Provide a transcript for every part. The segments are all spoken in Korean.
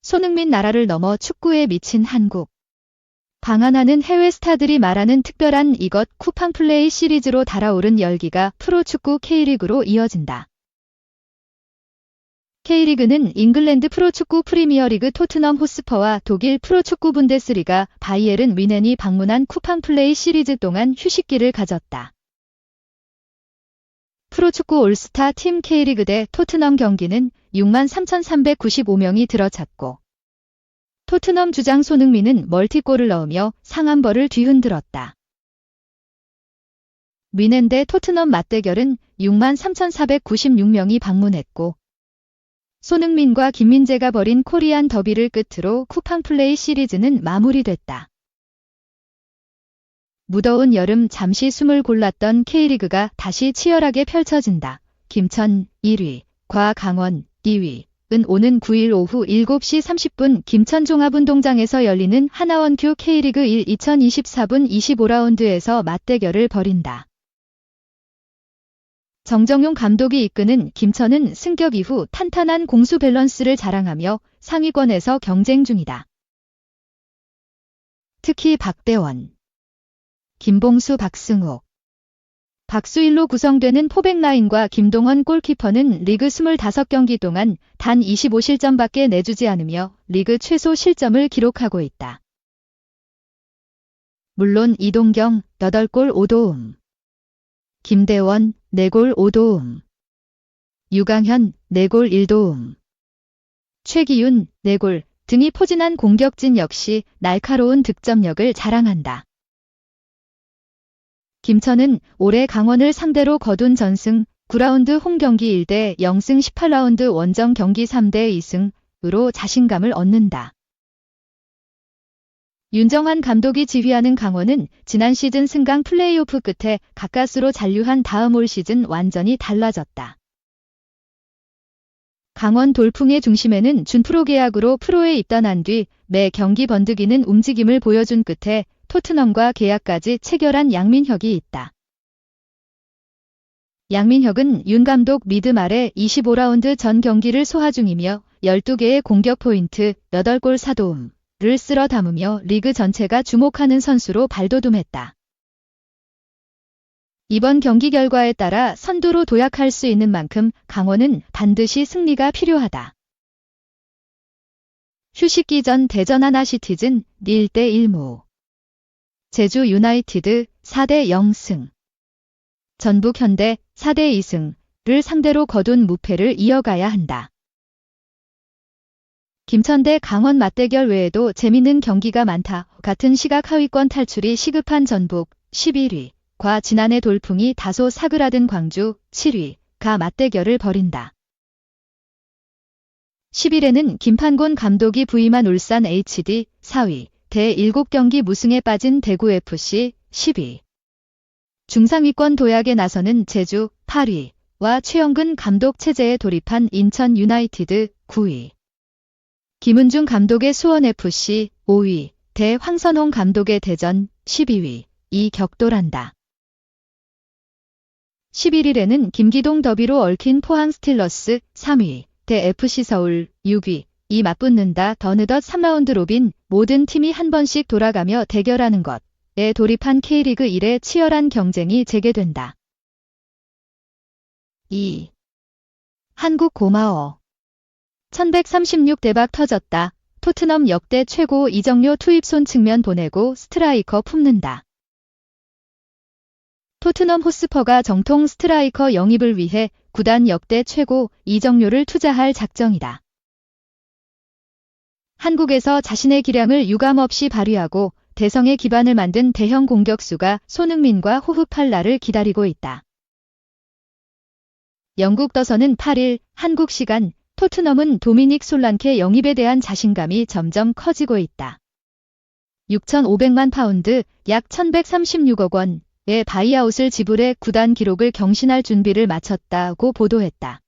손흥민 나라를 넘어 축구에 미친 한국. 방한하는 해외 스타들이 말하는 특별한 이것 쿠팡 플레이 시리즈로 달아오른 열기가 프로축구 K리그로 이어진다. K리그는 잉글랜드 프로축구 프리미어리그 토트넘 호스퍼와 독일 프로축구 분데스리가 바이에른 뮌헨이 방문한 쿠팡 플레이 시리즈 동안 휴식기를 가졌다. 프로축구 올스타 팀 K리그 대 토트넘 경기는 63,395명이 들어찼고 토트넘 주장 손흥민은 멀티골을 넣으며 상한벌을 뒤흔들었다. 뮌헨 대 토트넘 맞대결은 63,496명이 방문했고 손흥민과 김민재가 벌인 코리안 더비를 끝으로 쿠팡 플레이 시리즈는 마무리됐다. 무더운 여름 잠시 숨을 골랐던 K리그가 다시 치열하게 펼쳐진다. 김천 1위, 과 강원 2위. 은 오는 9일 오후 7시 30분 김천 종합운동장에서 열리는 하나원큐 K리그 1 2024분 25라운드에서 맞대결을 벌인다. 정정용 감독이 이끄는 김천은 승격 이후 탄탄한 공수 밸런스를 자랑하며 상위권에서 경쟁 중이다. 특히 박대원, 김봉수, 박승욱, 박수일로 구성되는 포백라인과 김동헌 골키퍼는 리그 25경기 동안 단 25실점밖에 내주지 않으며 리그 최소 실점을 기록하고 있다. 물론 이동경 8골 5도움, 김대원 4골 5도움, 유강현 4골 1도움, 최기윤 4골 등이 포진한 공격진 역시 날카로운 득점력을 자랑한다. 김천은 올해 강원을 상대로 거둔 전승 9라운드 홈경기 1대 0승 18라운드 원정 경기 3대 2승으로 자신감을 얻는다. 윤정환 감독이 지휘하는 강원은 지난 시즌 승강 플레이오프 끝에 가까스로 잔류한 다음 올 시즌 완전히 달라졌다. 강원 돌풍의 중심에는 준프로 계약으로 프로에 입단한 뒤 매 경기 번득이는 움직임을 보여준 끝에 토트넘과 계약까지 체결한 양민혁이 있다. 양민혁은 윤 감독 믿음 아래 25라운드 전 경기를 소화 중이며 12개의 공격 포인트 8골 4도움을 쓸어 담으며 리그 전체가 주목하는 선수로 발돋움했다. 이번 경기 결과에 따라 선두로 도약할 수 있는 만큼 강원은 반드시 승리가 필요하다. 휴식기 전 대전 하나시티즌 1대 1무. 제주 유나이티드 4대 0승. 전북 현대 4대 2승을 상대로 거둔 무패를 이어가야 한다. 김천 대 강원 맞대결 외에도 재밌는 경기가 많다. 같은 시각 하위권 탈출이 시급한 전북 11위과 지난해 돌풍이 다소 사그라든 광주 7위가 맞대결을 벌인다. 10일에는 김판곤 감독이 부임한 울산 HD 4위. 대 7경기 무승에 빠진 대구FC 10위. 중상위권 도약에 나서는 제주 8위와 최영근 감독 체제에 돌입한 인천 유나이티드 9위. 김은중 감독의 수원FC 5위. 대 황선홍 감독의 대전 12위. 이 격돌한다. 11일에는 김기동 더비로 얽힌 포항 스틸러스 3위. 대 FC 서울 6위. 이 맞붙는다. 더느덧 3라운드 로빈 모든 팀이 한 번씩 돌아가며 대결하는 것에 돌입한 K리그 1의 치열한 경쟁이 재개된다. 2. 한국 고마워. 1136 대박 터졌다. 토트넘 역대 최고 이정료 투입손 측면 보내고 스트라이커 품는다. 토트넘 호스퍼가 정통 스트라이커 영입을 위해 구단 역대 최고 이정료를 투자할 작정이다. 한국에서 자신의 기량을 유감없이 발휘하고 대성의 기반을 만든 대형 공격수가 손흥민과 호흡할 날을 기다리고 있다. 영국 더선은 8일 한국 시간 토트넘은 도미닉 솔란케 영입에 대한 자신감이 점점 커지고 있다. 6,500만 파운드 약 1,136억 원의 바이아웃을 지불해 구단 기록을 경신할 준비를 마쳤다고 보도했다.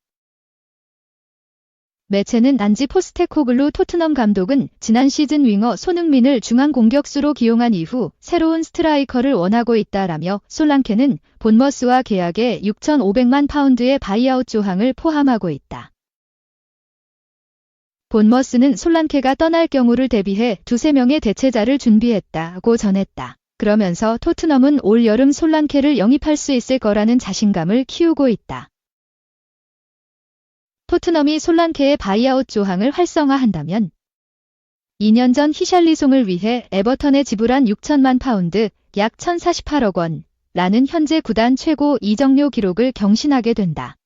매체는 안지 포스테코글루 토트넘 감독은 지난 시즌 윙어 손흥민을 중앙 공격수로 기용한 이후 새로운 스트라이커를 원하고 있다라며 솔랑케는 본머스와 계약에 6,500만 파운드의 바이아웃 조항을 포함하고 있다. 본머스는 솔랑케가 떠날 경우를 대비해 2~3명의 대체자를 준비했다고 전했다. 그러면서 토트넘은 올 여름 솔랑케를 영입할 수 있을 거라는 자신감을 키우고 있다. 토트넘이 솔랑케의 바이아웃 조항을 활성화한다면 2년 전 히샬리송을 위해 에버턴에 지불한 6천만 파운드, 약 1,048억 원, 라는 현재 구단 최고 이적료 기록을 경신하게 된다.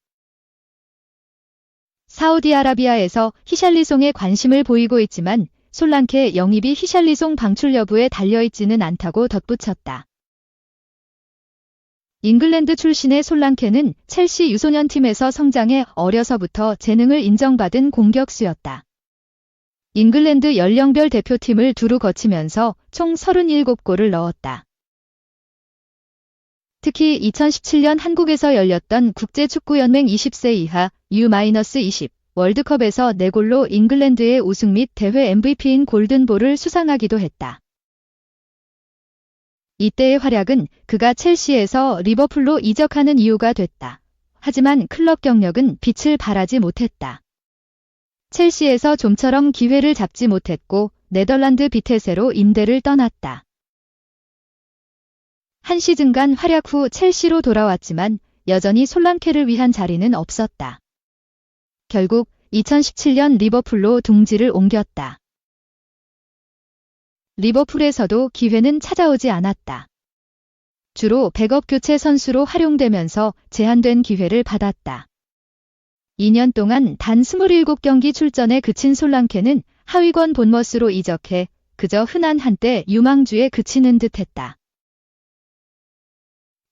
사우디아라비아에서 히샬리송에 관심을 보이고 있지만 솔랑케 영입이 히샬리송 방출 여부에 달려있지는 않다고 덧붙였다. 잉글랜드 출신의 솔랑케는 첼시 유소년팀에서 성장해 어려서부터 재능을 인정받은 공격수였다. 잉글랜드 연령별 대표팀을 두루 거치면서 총 37골을 넣었다. 특히 2017년 한국에서 열렸던 국제축구연맹 20세 이하 U-20 월드컵에서 4골로 잉글랜드의 우승 및 대회 MVP인 골든볼을 수상하기도 했다. 이때의 활약은 그가 첼시에서 리버풀로 이적하는 이유가 됐다. 하지만 클럽 경력은 빛을 발하지 못했다. 첼시에서 좀처럼 기회를 잡지 못했고 네덜란드 비테세로 임대를 떠났다. 한 시즌간 활약 후 첼시로 돌아왔지만 여전히 솔랑케를 위한 자리는 없었다. 결국 2017년 리버풀로 둥지를 옮겼다. 리버풀에서도 기회는 찾아오지 않았다. 주로 백업 교체 선수로 활용되면서 제한된 기회를 받았다. 2년 동안 단 27경기 출전에 그친 솔랑케는 하위권 본머스로 이적해 그저 흔한 한때 유망주에 그치는 듯했다.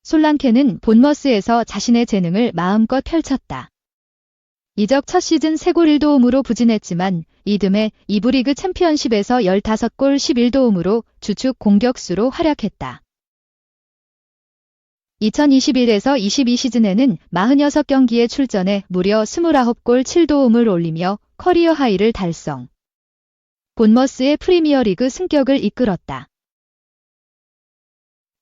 솔랑케는 본머스에서 자신의 재능을 마음껏 펼쳤다. 이적 첫 시즌 3골 1도움으로 부진했지만 이듬해 2부 리그 챔피언십에서 15골 11도움으로 주축 공격수로 활약했다. 2021에서 22 시즌에는 46경기에 출전해 무려 29골 7도움을 올리며 커리어 하이를 달성. 본머스의 프리미어리그 승격을 이끌었다.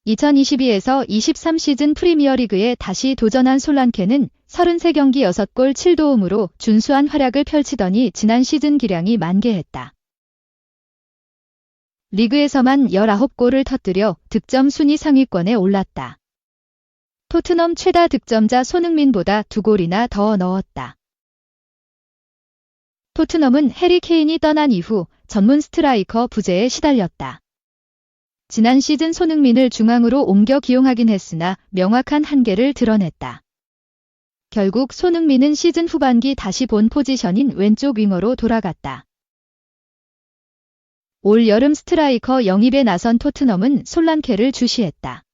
2022에서 23 시즌 프리미어리그에 다시 도전한 솔랑케는 33경기 6골 7도움으로 준수한 활약을 펼치더니 지난 시즌 기량이 만개했다. 리그에서만 19골을 터뜨려 득점 순위 상위권에 올랐다. 토트넘 최다 득점자 손흥민보다 2골이나 더 넣었다. 토트넘은 해리 케인이 떠난 이후 전문 스트라이커 부재에 시달렸다. 지난 시즌 손흥민을 중앙으로 옮겨 기용하긴 했으나 명확한 한계를 드러냈다. 결국 손흥민은 시즌 후반기 다시 본 포지션인 왼쪽 윙어로 돌아갔다. 올 여름 스트라이커 영입에 나선 토트넘은 솔랑케를 주시했다.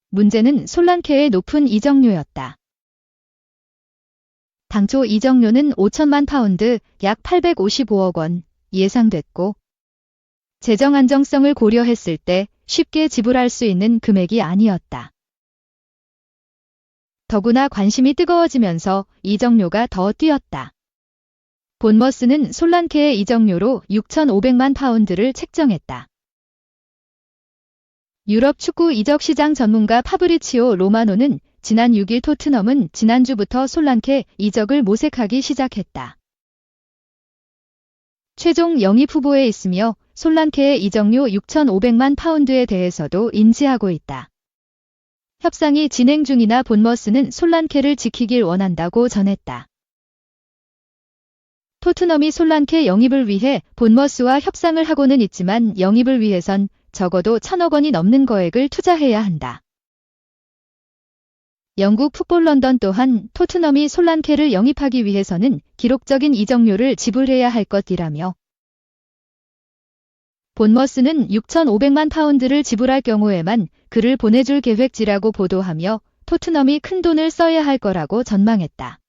문제는 솔랑케의 높은 이적료였다. 당초 이적료는 5천만 파운드, 약 855억 원 예상됐고 재정 안정성을 고려했을 때 쉽게 지불할 수 있는 금액이 아니었다. 더구나 관심이 뜨거워지면서 이적료가 더 뛰었다. 본머스는 솔랑케의 이적료로 6,500만 파운드를 책정했다. 유럽 축구 이적 시장 전문가 파브리치오 로마노는 지난 6일 토트넘은 지난주부터 솔랑케 이적을 모색하기 시작했다. 최종 영입 후보에 있으며 솔랑케의 이적료 6,500만 파운드에 대해서도 인지하고 있다. 협상이 진행 중이나 본머스는 솔랑케를 지키길 원한다고 전했다. 토트넘이 솔랑케 영입을 위해 본머스와 협상을 하고는 있지만 영입을 위해선 적어도 1,000억 원이 넘는 거액을 투자해야 한다. 영국 풋볼 런던 또한 토트넘이 솔랑케를 영입하기 위해서는 기록적인 이적료를 지불해야 할 것이라며 본머스는 6,500만 파운드를 지불할 경우에만 그를 보내줄 계획지라고 보도하며 토트넘이 큰 돈을 써야 할 거라고 전망했다.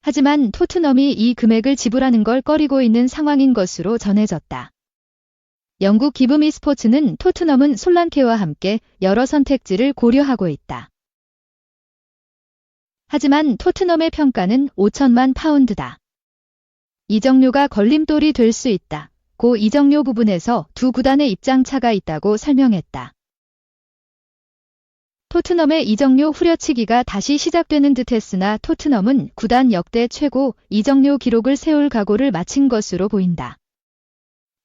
하지만 토트넘이 이 금액을 지불하는 걸 꺼리고 있는 상황인 것으로 전해졌다. 영국 기브미 스포츠는 토트넘은 솔랑케와 함께 여러 선택지를 고려하고 있다. 하지만 토트넘의 평가는 5천만 파운드다. 이적료가 걸림돌이 될 수 있다. 고 이적료 부분에서 두 구단의 입장 차가 있다고 설명했다. 토트넘의 이적료 후려치기가 다시 시작되는 듯했으나 토트넘은 구단 역대 최고 이적료 기록을 세울 각오를 마친 것으로 보인다.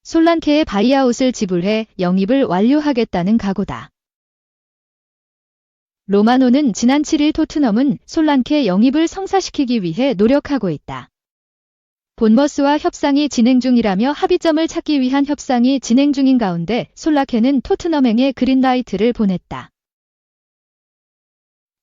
솔란케의 바이아웃을 지불해 영입을 완료하겠다는 각오다. 로마노는 지난 7일 토트넘은 솔란케 영입을 성사시키기 위해 노력하고 있다. 본머스와 협상이 진행 중이라며 합의점을 찾기 위한 협상이 진행 중인 가운데 솔란케는 토트넘행에 그린라이트를 보냈다.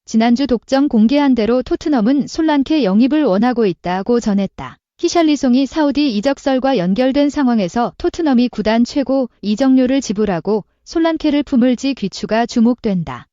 지난주 독점 공개한 대로 토트넘은 솔란케 영입을 원하고 있다고 전했다. 히샬리송이 사우디 이적설과 연결된 상황에서 토트넘이 구단 최고 이적료를 지불하고 솔란케를 품을지 귀추가 주목된다.